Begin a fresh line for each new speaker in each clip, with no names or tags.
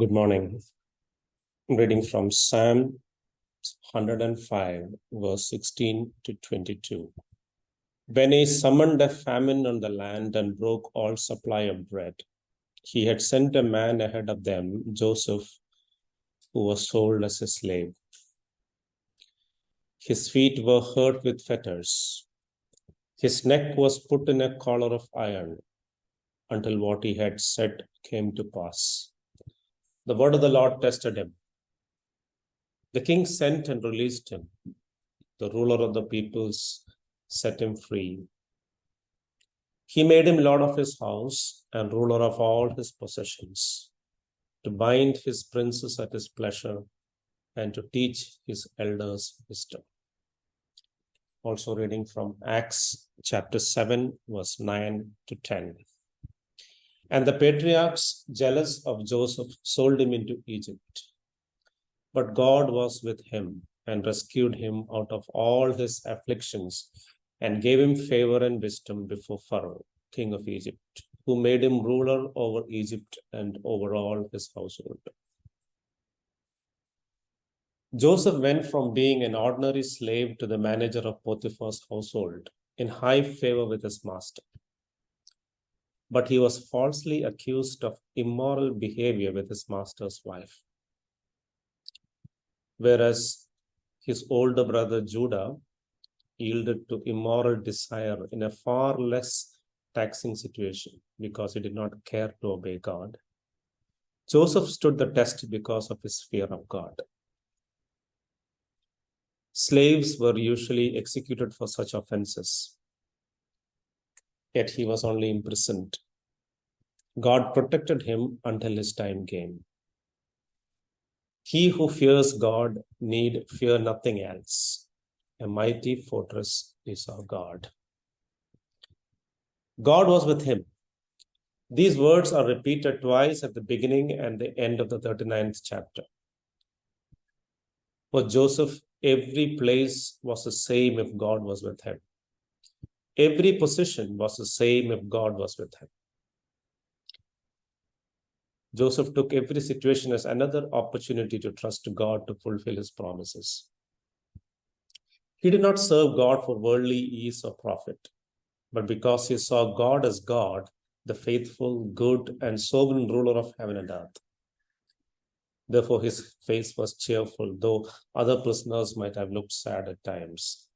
Good morning. I'm reading from Psalm 105, verse 16 to 22. When he summoned a famine on the land and broke all supply of bread, he had sent a man ahead of them, Joseph, who was sold as a slave. His feet were hurt with fetters. His neck was put in a collar of iron until what he had said came to pass. The word of the Lord tested him. The king sent and released him. The ruler of the peoples set him free. He made him lord of his house and ruler of all his possessions, to bind his princes at his pleasure and to teach his elders wisdom. Also reading from Acts chapter 7, verse 9 to 10. And the patriarchs, jealous of Joseph, sold him into Egypt. But God was with him and rescued him out of all his afflictions and gave him favor and wisdom before Pharaoh, king of Egypt, who made him ruler over Egypt and over all his household. Joseph went from being an ordinary slave to the manager of Potiphar's household in high favor with his master. But he was falsely accused of immoral behavior with his master's wife. Whereas his older brother Judah yielded to immoral desire in a far less taxing situation because he did not care to obey God. Joseph stood the test because of his fear of God. Slaves were usually executed for such offenses, yet he was only imprisoned. God protected him until his time came. He who fears God need fear nothing else. A mighty fortress is our God. God was with him. These words are repeated twice at the beginning and the end of the 39th chapter. For Joseph, every place was the same if God was with him. Every position was the same if God was with him. Joseph took every situation as another opportunity to trust God to fulfill his promises. He did not serve God for worldly ease or profit, but because he saw God as God, the faithful, good, and sovereign ruler of heaven and earth. Therefore, his face was cheerful, though other prisoners might have looked sad at times.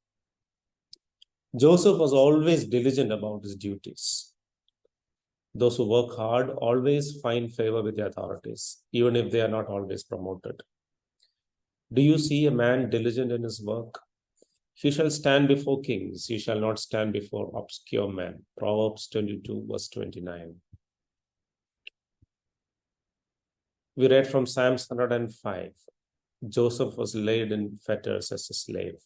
Joseph was always diligent about his duties. Those who work hard always find favor with the authorities, even if they are not always promoted. Do you see a man diligent in his work? He shall stand before kings. He shall not stand before obscure men. Proverbs 22, verse 29. We read from Psalms 105. Joseph was laid in fetters as a slave,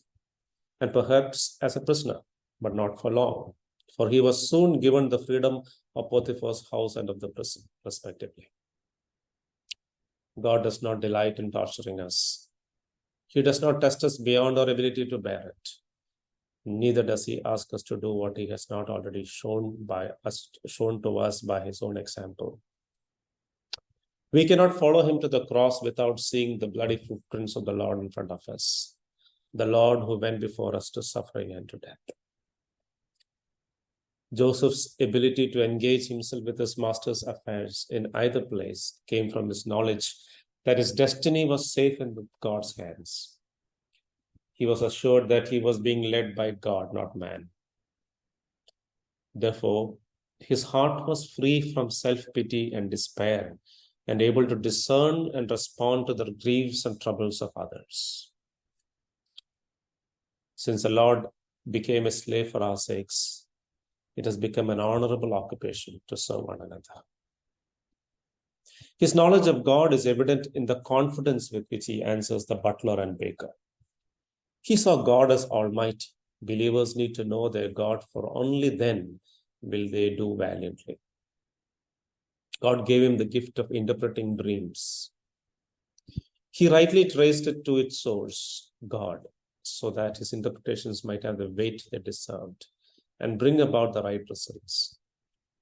and perhaps as a prisoner, but not for long, for he was soon given the freedom of Potiphar's house and of the prison, respectively. God does not delight in torturing us. He does not test us beyond our ability to bear it. Neither does he ask us to do what he has not already shown to us by his own example. We cannot follow him to the cross without seeing the bloody footprints of the Lord in front of us, the Lord who went before us to suffering and to death. Joseph's ability to engage himself with his master's affairs in either place came from his knowledge that his destiny was safe in God's hands. He was assured that he was being led by God, not man. Therefore, his heart was free from self-pity and despair and able to discern and respond to the griefs and troubles of others. Since the Lord became a slave for our sakes, it has become an honorable occupation to serve one another. His knowledge of God is evident in the confidence with which he answers the butler and baker. He saw God as Almighty. Believers need to know their God, for only then will they do valiantly. God gave him the gift of interpreting dreams. He rightly traced it to its source, God, so that his interpretations might have the weight they deserved and bring about the right results.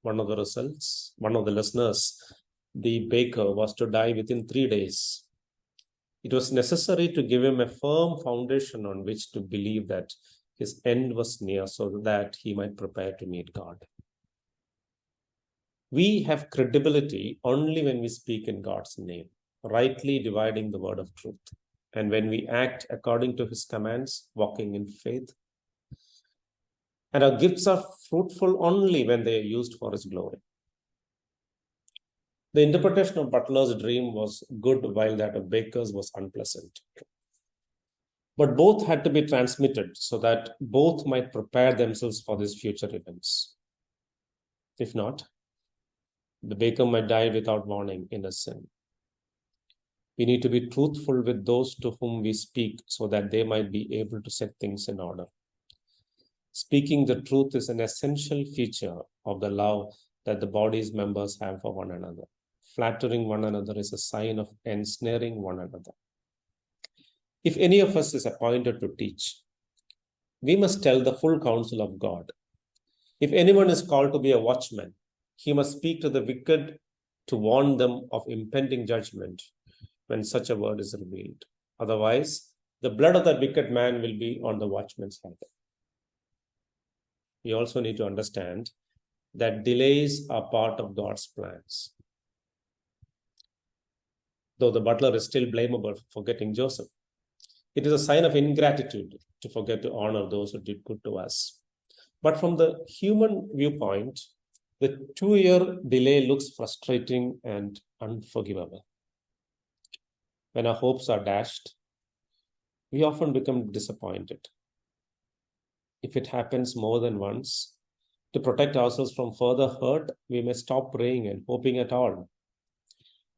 One of the listeners the baker was to die within 3 days. It was necessary to give him a firm foundation on which to believe that his end was near so that he might prepare to meet God. We have credibility only when we speak in God's name, rightly dividing the word of truth, and when we act according to his commands, walking in faith. And our gifts are fruitful only when they are used for his glory. The interpretation of Butler's dream was good, while that of Baker's was unpleasant. But both had to be transmitted so that both might prepare themselves for these future events. If not, the baker might die without warning in a sin. We need to be truthful with those to whom we speak so that they might be able to set things in order. Speaking the truth is an essential feature of the love that the body's members have for one another. Flattering one another is a sign of ensnaring one another. If any of us is appointed to teach, we must tell the full counsel of God. If anyone is called to be a watchman, he must speak to the wicked to warn them of impending judgment when such a word is revealed. Otherwise, the blood of that wicked man will be on the watchman's head. We also need to understand that delays are part of God's plans. Though the butler is still blamable for forgetting Joseph, it is a sign of ingratitude to forget to honor those who did good to us. But from the human viewpoint, the 2-year delay looks frustrating and unforgivable. When our hopes are dashed, we often become disappointed. If it happens more than once, to protect ourselves from further hurt, we may stop praying and hoping at all.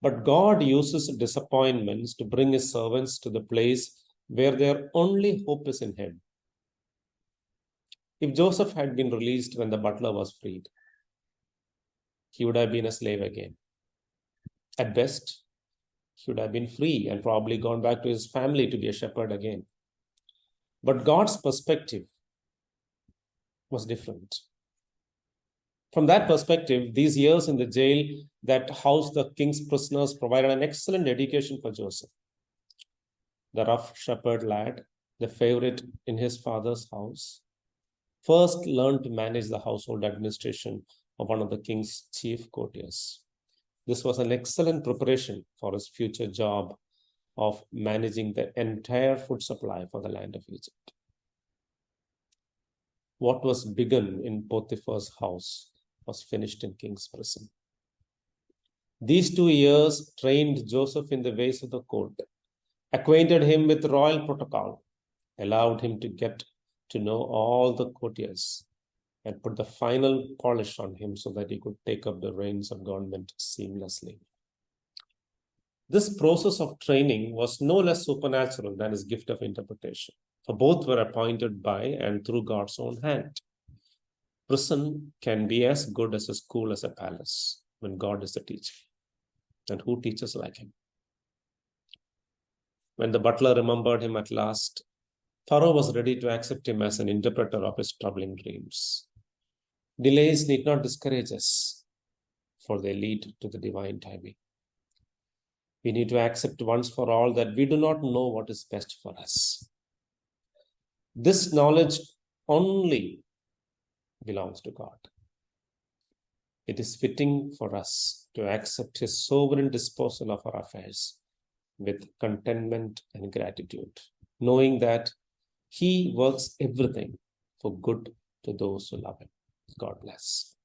But God uses disappointments to bring his servants to the place where their only hope is in him. If Joseph had been released when the butler was freed, he would have been a slave again. At best, he would have been free and probably gone back to his family to be a shepherd again. But God's perspective was different. From that perspective, these years in the jail that housed the king's prisoners provided an excellent education for Joseph. The rough shepherd lad, the favorite in his father's house, first learned to manage the household administration of one of the king's chief courtiers. This was an excellent preparation for his future job of managing the entire food supply for the land of Egypt. What was begun in Potiphar's house was finished in king's prison. These 2 years trained Joseph in the ways of the court, acquainted him with royal protocol, allowed him to get to know all the courtiers, and put the final polish on him so that he could take up the reins of government seamlessly. This process of training was no less supernatural than his gift of interpretation, for both were appointed by and through God's own hand. Prison can be as good as a school as a palace when God is the teacher. And who teaches like him? When the butler remembered him at last, Pharaoh was ready to accept him as an interpreter of his troubling dreams. Delays need not discourage us, for they lead to the divine timing. We need to accept once for all that we do not know what is best for us. This knowledge only belongs to God. It is fitting for us to accept his sovereign disposal of our affairs with contentment and gratitude, knowing that he works everything for good to those who love him. God bless.